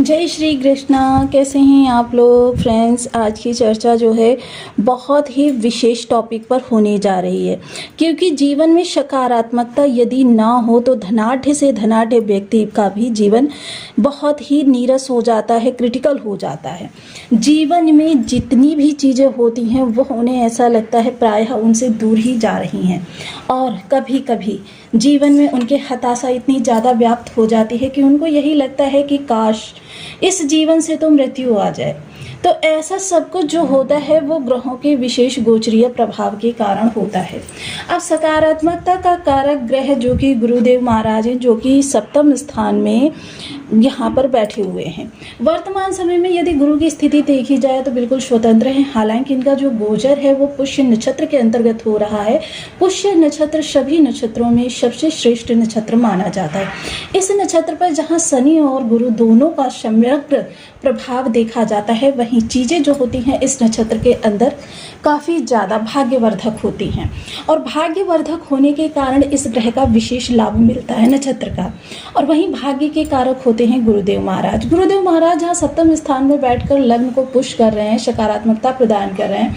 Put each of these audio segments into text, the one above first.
जय श्री कृष्णा। कैसे हैं आप लोग फ्रेंड्स। आज की चर्चा जो है बहुत ही विशेष टॉपिक पर होने जा रही है, क्योंकि जीवन में सकारात्मकता यदि ना हो तो धनाढ़ से धनाढ़ व्यक्ति का भी जीवन बहुत ही नीरस हो जाता है, क्रिटिकल हो जाता है। जीवन में जितनी भी चीज़ें होती हैं वो उन्हें ऐसा लगता है प्रायः उनसे दूर ही जा रही हैं, और कभी कभी जीवन में उनके हताशा इतनी ज़्यादा व्याप्त हो जाती है कि उनको यही लगता है कि काश इस जीवन से तो मृत्यु आ जाए। तो ऐसा सब कुछ जो होता है वो ग्रहों के विशेष गोचरीय प्रभाव के कारण होता है। अब सकारात्मकता का कारक ग्रह जो कि गुरुदेव महाराज हैं, जो कि सप्तम स्थान में यहाँ पर बैठे हुए हैं। वर्तमान समय में यदि गुरु की स्थिति देखी जाए तो बिल्कुल स्वतंत्र है। हालांकि इनका जो गोचर है वो पुष्य नक्षत्र के अंतर्गत हो रहा है। पुष्य नक्षत्र सभी नक्षत्रों में सबसे श्रेष्ठ नक्षत्र माना जाता है। इस नक्षत्र पर जहाँ शनि और गुरु दोनों का समग्र प्रभाव देखा जाता है, वहीं चीज़ें जो होती हैं इस नक्षत्र के अंदर काफ़ी ज़्यादा भाग्यवर्धक होती हैं, और भाग्यवर्धक होने के कारण इस ग्रह का विशेष लाभ मिलता है नक्षत्र का। और वहीं भाग्य के कारक होते हैं गुरुदेव महाराज। गुरुदेव महाराज जहाँ सप्तम स्थान में बैठकर लग्न को पुश कर रहे हैं, सकारात्मकता प्रदान कर रहे हैं,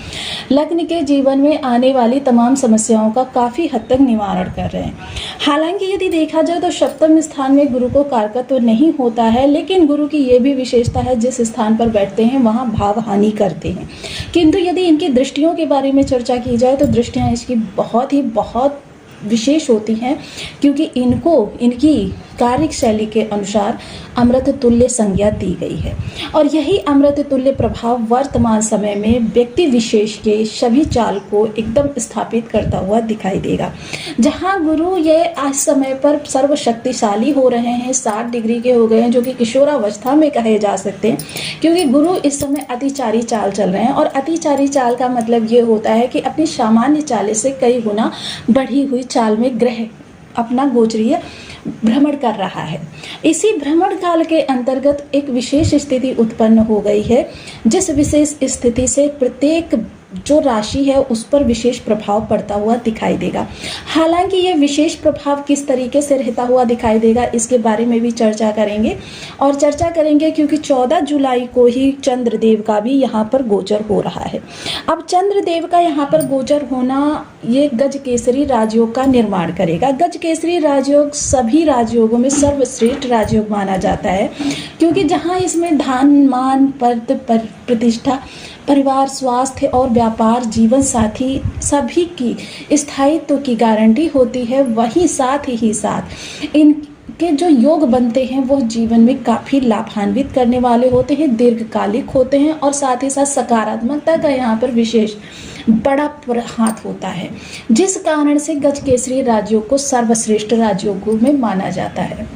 लग्न के जीवन में आने वाली तमाम समस्याओं का काफ़ी हद तक निवारण कर रहे हैं। हालांकि यदि देखा जाए तो सप्तम स्थान में गुरु को कारकत्व तो नहीं होता है, लेकिन गुरु की ये भी विशेषता है जिस स्थान पर बैठते हैं वहाँ भाव हानि करते हैं। किंतु यदि इनकी दृष्टियों के बारे में चर्चा की जाए तो दृष्टियाँ इसकी बहुत विशेष होती हैं, क्योंकि इनको इनकी कार्य शैली के अनुसार अमृत तुल्य संज्ञा दी गई है। और यही अमृत तुल्य प्रभाव वर्तमान समय में व्यक्ति विशेष के सभी चाल को एकदम स्थापित करता हुआ दिखाई देगा। जहां गुरु ये आज समय पर सर्वशक्तिशाली हो रहे हैं, 60 डिग्री के हो गए हैं, जो कि किशोरावस्था में कहे जा सकते हैं, क्योंकि गुरु इस समय अतिचारी चाल चल रहे हैं। और अतिचारी चाल का मतलब ये होता है कि अपनी सामान्य चाल से कई गुना बढ़ी हुई चाल में ग्रह अपना गोचरीय भ्रमण कर रहा है। इसी भ्रमण काल के अंतर्गत एक विशेष स्थिति उत्पन्न हो गई है, जिस विशेष स्थिति से प्रत्येक जो राशि है उस पर विशेष प्रभाव पड़ता हुआ दिखाई देगा। हालांकि ये विशेष प्रभाव किस तरीके से रहता हुआ दिखाई देगा इसके बारे में भी चर्चा करेंगे, और चर्चा करेंगे क्योंकि 14 जुलाई को ही चंद्रदेव का भी यहाँ पर गोचर हो रहा है। अब चंद्रदेव का यहाँ पर गोचर होना ये गज केसरी राजयोग का निर्माण करेगा। गज केसरी राजयोग सभी राजयोगों में सर्वश्रेष्ठ राजयोग माना जाता है, क्योंकि जहाँ इसमें धन मान पद प्रतिष्ठा परिवार स्वास्थ्य और व्यापार जीवन साथी सभी की स्थायित्व की गारंटी होती है, वहीं साथ ही साथ इनके जो योग बनते हैं वो जीवन में काफ़ी लाभान्वित करने वाले होते हैं, दीर्घकालिक होते हैं, और साथ ही साथ सकारात्मकता का यहाँ पर विशेष बड़ा हाथ होता है, जिस कारण से गज केसरी राजयोग को सर्वश्रेष्ठ राजयोगों में माना जाता है।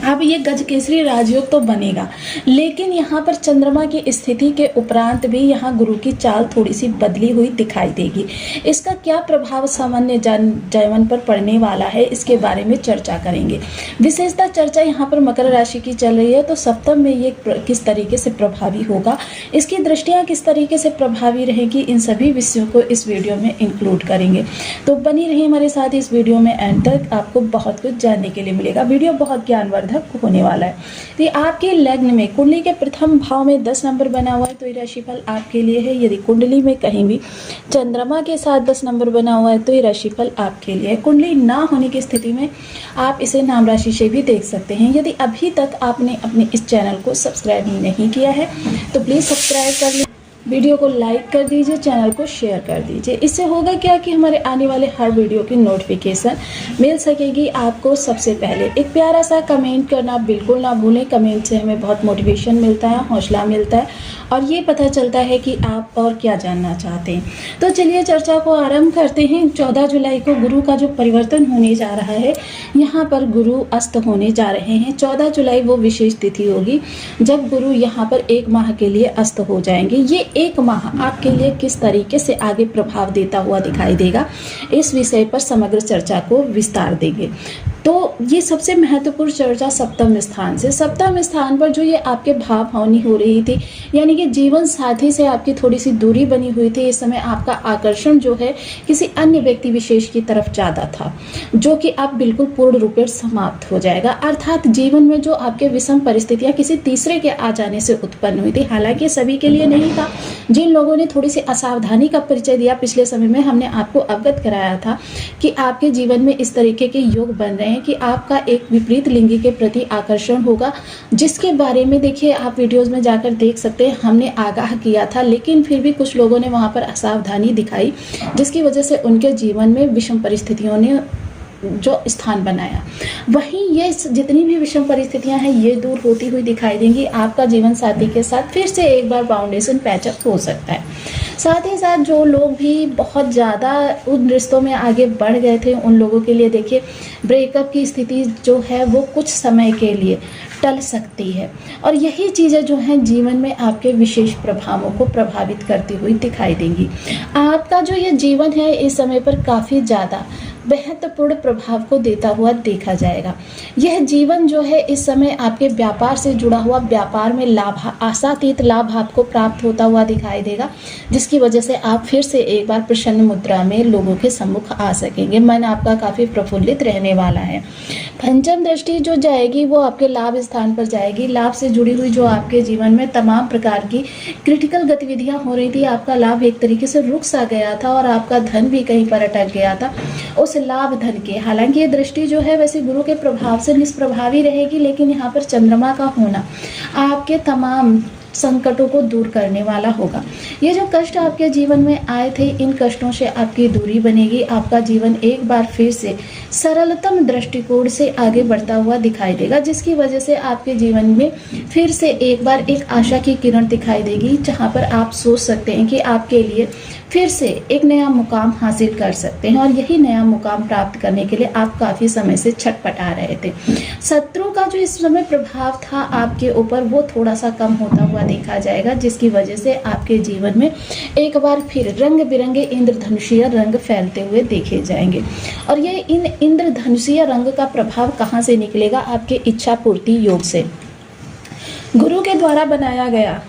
अब ये गज केसरी राजयोग तो बनेगा, लेकिन यहाँ पर चंद्रमा की स्थिति के उपरांत भी यहाँ गुरु की चाल थोड़ी सी बदली हुई दिखाई देगी। इसका क्या प्रभाव सामान्य जीवन पर पड़ने वाला है इसके बारे में चर्चा करेंगे। विशेषता चर्चा यहाँ पर मकर राशि की चल रही है, तो सप्तम में ये किस तरीके से प्रभावी होगा, इसकी दृष्टियाँ किस तरीके से प्रभावी रहेगी, इन सभी विषयों को इस वीडियो में इंक्लूड करेंगे। तो बनी रही हमारे साथ इस वीडियो में, एंड तक आपको बहुत कुछ जानने के लिए मिलेगा। वीडियो बहुत ज्ञानवर्धक होने वाला है। तो ये आपके लग्न में कुंडली के प्रथम भाव में 10 नंबर बना हुआ है, तो ये राशिफल आपके लिए है। यदि कुंडली में कहीं भी चंद्रमा के साथ 10 नंबर बना हुआ है तो ये राशिफल आपके लिए है। कुंडली ना होने की स्थिति में आप इसे नाम राशि से भी देख सकते हैं। यदि अभी तक आपने अपने इस चैनल को सब्सक्राइब नहीं किया है तो प्लीज़ सब्सक्राइब कर लीजिए, वीडियो को लाइक कर दीजिए, चैनल को शेयर कर दीजिए। इससे होगा क्या कि हमारे आने वाले हर वीडियो की नोटिफिकेशन मिल सकेगी आपको सबसे पहले। एक प्यारा सा कमेंट करना बिल्कुल ना भूलें। कमेंट से हमें बहुत मोटिवेशन मिलता है, हौसला मिलता है, और ये पता चलता है कि आप और क्या जानना चाहते हैं। तो चलिए चर्चा को आरंभ करते हैं। 14 जुलाई को गुरु का जो परिवर्तन होने जा रहा है, यहाँ पर गुरु अस्त होने जा रहे हैं। 14 जुलाई वो विशेष तिथि होगी जब गुरु यहाँ पर 1 माह के लिए अस्त हो जाएंगे। ये 1 माह आपके लिए किस तरीके से आगे प्रभाव देता हुआ दिखाई देगा, इस विषय पर समग्र चर्चा को विस्तार देंगे। तो ये सबसे महत्वपूर्ण चर्चा सप्तम स्थान से, सप्तम स्थान पर जो ये आपके भाव हानि हो रही थी, यानी कि जीवन साथी से आपकी थोड़ी सी दूरी बनी हुई थी। इस समय आपका आकर्षण जो है किसी अन्य व्यक्ति विशेष की तरफ ज़्यादा था, जो कि अब बिल्कुल पूर्ण रूप से समाप्त हो जाएगा। अर्थात जीवन में जो आपके विषम परिस्थितियाँ किसी तीसरे के आ जाने से उत्पन्न हुई थी, हालांकि सभी के लिए नहीं था। जिन लोगों ने थोड़ी सी असावधानी का परिचय दिया पिछले समय में, हमने आपको अवगत कराया था कि आपके जीवन में इस तरीके के योग बन रहे हैं कि आपका एक विपरीत लिंगी के प्रति आकर्षण होगा, जिसके बारे में देखिए आप वीडियोस में जाकर देख सकते हैं। हमने आगाह किया था, लेकिन फिर भी कुछ लोगों ने वहां पर असावधानी दिखाई, जिसकी वजह से उनके जीवन में विषम परिस्थितियों ने जो स्थान बनाया। वहीं ये जितनी भी विषम परिस्थितियां हैं ये दूर होती हुई दिखाई देंगी। आपका जीवन साथी के साथ फिर से एक बार फाउंडेशन पैचअप हो सकता है। साथ ही साथ जो लोग भी बहुत ज़्यादा उन रिश्तों में आगे बढ़ गए थे, उन लोगों के लिए देखिए ब्रेकअप की स्थिति जो है वो कुछ समय के लिए टल सकती है, और यही चीज़ें जो हैं जीवन में आपके विशेष प्रभावों को प्रभावित करती हुई दिखाई देंगी। आपका जो ये जीवन है इस समय पर काफ़ी ज़्यादा महत्वपूर्ण प्रभाव को देता हुआ देखा जाएगा। यह जीवन जो है इस समय आपके व्यापार से जुड़ा हुआ, व्यापार में लाभ, आशातीत लाभ आपको प्राप्त होता हुआ दिखाई देगा, जिसकी वजह से आप फिर से एक बार प्रसन्न मुद्रा में लोगों के सम्मुख आ सकेंगे। मन आपका काफ़ी प्रफुल्लित रहने वाला है। पंचम दृष्टि जो जाएगी वो आपके लाभ स्थान पर जाएगी। लाभ से जुड़ी हुई जो आपके जीवन में तमाम प्रकार की क्रिटिकल गतिविधियां हो रही थी, आपका लाभ एक तरीके से रुक सा गया था और आपका धन भी कहीं पर अटक गया था, उस लाभ धन के। हालांकि ये दृष्टि जो है वैसे गुरु के प्रभाव से निष्प्रभावी रहेगी, लेकिन यहाँ पर चंद्रमा का होना आपके तमाम संकटों को दूर करने वाला होगा। ये जो कष्ट आपके जीवन में आए थे, इन कष्टों से आपकी दूरी बनेगी। आपका जीवन एक बार फिर से सरलतम दृष्टिकोण से आगे बढ़ता हुआ दिखाई देगा, जिसकी वजह से आपके जीवन में फिर से एक बार एक आशा की किरण दिखाई देगी, जहाँ पर आप सोच सकते हैं कि आपके लिए फिर से एक नया मुकाम हासिल कर सकते हैं, और यही नया मुकाम प्राप्त करने के लिए आप काफ़ी समय से छटपटा रहे थे। शत्रु का जो इस समय प्रभाव था आपके ऊपर वो थोड़ा सा कम होता हुआ देखा जाएगा, जिसकी वजह से आपके जीवन में एक बार फिर रंग बिरंगे इंद्रधनुषीय रंग फैलते हुए देखे जाएंगे। और ये इन इंद्रधनुषीय रंग का प्रभाव कहाँ से निकलेगा? आपके इच्छा पूर्ति योग से, गुरु के द्वारा बनाया गया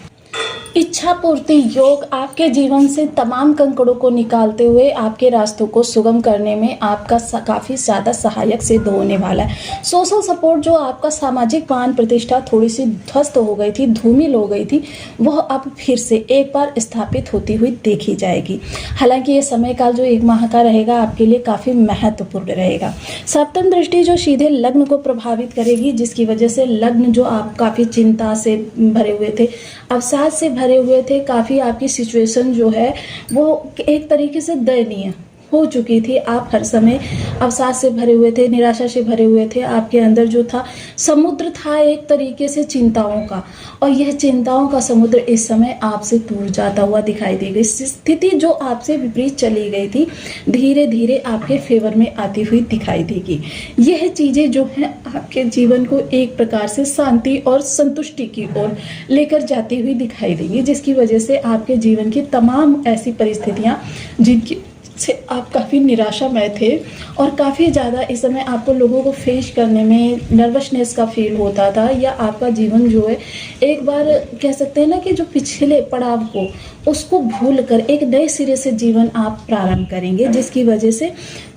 इच्छा पूर्ति योग आपके जीवन से तमाम कंकड़ों को निकालते हुए आपके रास्तों को सुगम करने में आपका काफ़ी ज़्यादा सहायक सिद्ध होने वाला है। सोशल सपोर्ट जो आपका सामाजिक मान प्रतिष्ठा थोड़ी सी ध्वस्त हो गई थी, धूमिल हो गई थी, वह अब फिर से एक बार स्थापित होती हुई देखी जाएगी। हालांकि ये समय काल जो 1 माह का रहेगा आपके लिए काफ़ी महत्वपूर्ण रहेगा। सप्तम दृष्टि जो सीधे लग्न को प्रभावित करेगी, जिसकी वजह से लग्न जो आप काफ़ी चिंता से भरे हुए थे, अवसाद से भरे हुए थे, काफ़ी आपकी सिचुएशन जो है वो एक तरीके से दयनीय हो चुकी थी। आप हर समय अवसाद से भरे हुए थे, निराशा से भरे हुए थे। आपके अंदर जो था समुद्र था एक तरीके से चिंताओं का, और यह चिंताओं का समुद्र इस समय आपसे दूर जाता हुआ दिखाई देगी। स्थिति जो आपसे विपरीत चली गई थी धीरे धीरे आपके फेवर में आती हुई दिखाई देगी। यह चीज़ें जो हैं आपके जीवन को एक प्रकार से शांति और संतुष्टि की ओर लेकर जाती हुई दिखाई देंगी, जिसकी वजह से आपके जीवन की तमाम ऐसी परिस्थितियाँ जिनकी से आप काफ़ी निराशामय थे और काफ़ी ज़्यादा इस समय आपको लोगों को फेस करने में नर्वसनेस का फील होता था, या आपका जीवन जो है एक बार कह सकते हैं ना कि जो पिछले पड़ाव को उसको भूल कर एक नए सिरे से जीवन आप प्रारंभ करेंगे, जिसकी वजह से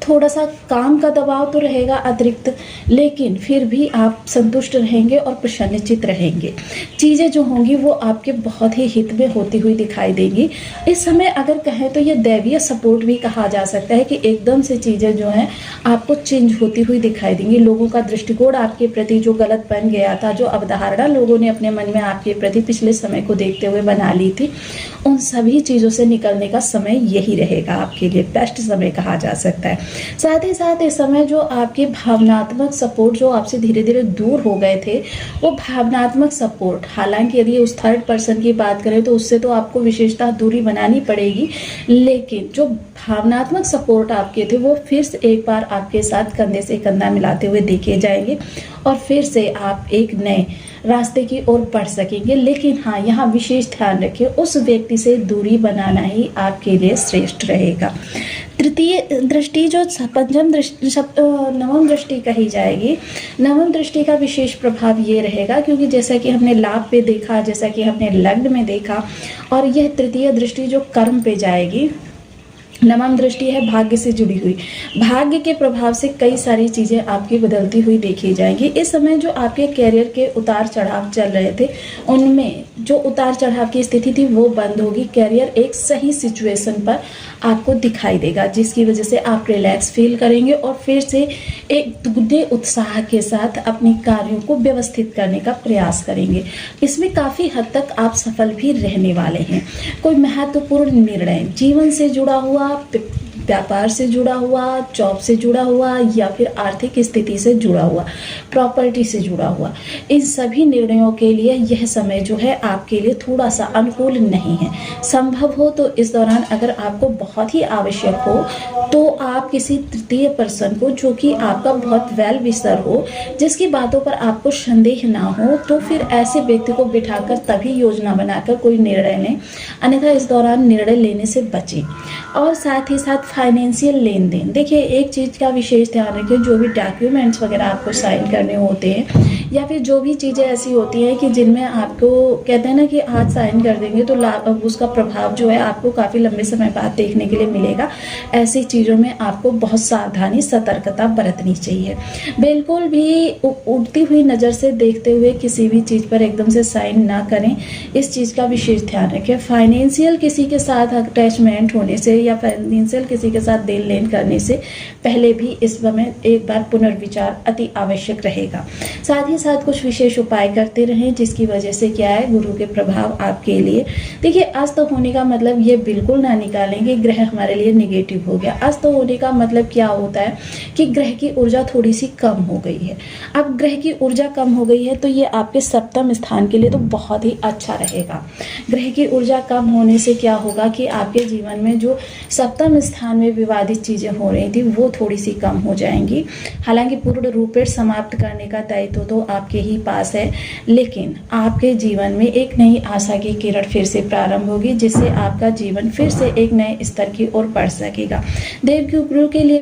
थोड़ा सा काम का दबाव तो रहेगा अतिरिक्त, लेकिन फिर भी आप संतुष्ट रहेंगे और प्रसन्नचित रहेंगे। चीज़ें जो होंगी वो आपके बहुत ही हित में होती हुई दिखाई देंगी। इस समय अगर कहें तो ये दैवीय सपोर्ट भी कहा जा सकता है कि एकदम से चीज़ें जो हैं आपको चेंज होती हुई दिखाई देंगी। लोगों का दृष्टिकोण आपके प्रति जो गलत बन गया था, जो अवधारणा लोगों ने अपने मन में आपके प्रति पिछले समय को देखते हुए बना ली थी, उन सभी चीज़ों से निकलने का समय यही रहेगा आपके लिए, बेस्ट समय कहा जा सकता है। साथ ही साथ इस समय जो आपके भावनात्मक सपोर्ट जो आपसे धीरे धीरे दूर हो गए थे, वो भावनात्मक सपोर्ट, हालांकि यदि उस थर्ड पर्सन की बात करें तो उससे तो आपको विशेषतः दूरी बनानी पड़ेगी, लेकिन जो भावनात्मक सपोर्ट आपके थे वो फिर से एक बार आपके साथ कंधे से कंधा मिलाते हुए देखे जाएंगे, और फिर से आप एक नए रास्ते की ओर बढ़ सकेंगे। लेकिन हाँ, यहाँ विशेष ध्यान रखिए, उस व्यक्ति से दूरी बनाना ही आपके लिए श्रेष्ठ रहेगा। तृतीय दृष्टि जो पंचम दृष्टि नवम दृष्टि कही जाएगी, नवम दृष्टि का विशेष प्रभाव ये रहेगा, क्योंकि जैसा कि हमने लाभ पे देखा, जैसा कि हमने लग्न में देखा, और यह तृतीय दृष्टि जो कर्म पे जाएगी, नवम दृष्टि है भाग्य से जुड़ी हुई। भाग्य के प्रभाव से कई सारी चीज़ें आपकी बदलती हुई देखी जाएंगी। इस समय जो आपके कैरियर के उतार चढ़ाव चल रहे थे, उनमें जो उतार चढ़ाव की स्थिति थी वो बंद होगी। कैरियर एक सही सिचुएशन पर आपको दिखाई देगा, जिसकी वजह से आप रिलैक्स फील करेंगे और फिर से एक दुगने उत्साह के साथ अपने कार्यों को व्यवस्थित करने का प्रयास करेंगे। इसमें काफ़ी हद तक आप सफल भी रहने वाले हैं। कोई महत्वपूर्ण निर्णय जीवन से जुड़ा हुआ, व्यापार से जुड़ा हुआ, जॉब से जुड़ा हुआ, या फिर आर्थिक स्थिति से जुड़ा हुआ, प्रॉपर्टी से जुड़ा हुआ, इन सभी निर्णयों के लिए यह समय जो है आपके लिए थोड़ा सा अनुकूल नहीं है। संभव हो तो इस दौरान अगर आपको बहुत ही आवश्यक हो तो आप किसी तृतीय पर्सन को, जो कि आपका बहुत वेल विशर हो, जिसकी बातों पर आपको संदेह ना हो, तो फिर ऐसे व्यक्ति को बिठाकर तभी योजना बनाकर कोई निर्णय लें, अन्यथा इस दौरान निर्णय लेने से बचें। और साथ ही साथ फाइनेंशियल लेन देन, देखिए एक चीज़ का विशेष ध्यान रखें, जो भी डॉक्यूमेंट्स वगैरह आपको साइन करने होते हैं, या फिर जो भी चीज़ें ऐसी होती हैं कि जिनमें आपको कहते हैं ना कि आज साइन कर देंगे तो उसका प्रभाव जो है आपको काफ़ी लंबे समय बाद देखने के लिए मिलेगा, ऐसी चीज़ों में आपको बहुत सावधानी सतर्कता बरतनी चाहिए। बिल्कुल भी उड़ती हुई नज़र से देखते हुए किसी भी चीज़ पर एकदम से साइन ना करें, इस चीज़ का विशेष ध्यान रखें। फाइनेंशियल किसी के साथ अटैचमेंट होने से या फाइनेंशियल किसी के साथ देन लेन करने से पहले भी इस समय एक बार पुनर्विचार अति आवश्यक रहेगा। साथ ही साथ कुछ विशेष उपाय करते रहें, जिसकी वजह से क्या है, गुरु के प्रभाव आपके लिए, देखिए अस्त होने का मतलब ये बिल्कुल ना निकालें कि ग्रह हमारे लिए निगेटिव हो गया। अस्त होने का मतलब क्या होता है कि ग्रह की ऊर्जा थोड़ी सी कम हो गई है। अब ग्रह की ऊर्जा कम हो गई है तो ये आपके सप्तम स्थान के लिए तो बहुत ही अच्छा रहेगा। ग्रह की ऊर्जा कम होने से क्या होगा कि आपके जीवन में जो सप्तम स्थान में विवादित चीज़ें हो रही थी वो थोड़ी सी कम हो जाएंगी। हालांकि पूर्ण रूप से समाप्त करने का दायित्व तो आपके ही पास है, लेकिन आपके जीवन में एक नई आशा की किरण फिर से प्रारंभ होगी, जिससे आपका जीवन फिर से एक नए स्तर की ओर बढ़ सकेगा। देव गुरु के लिए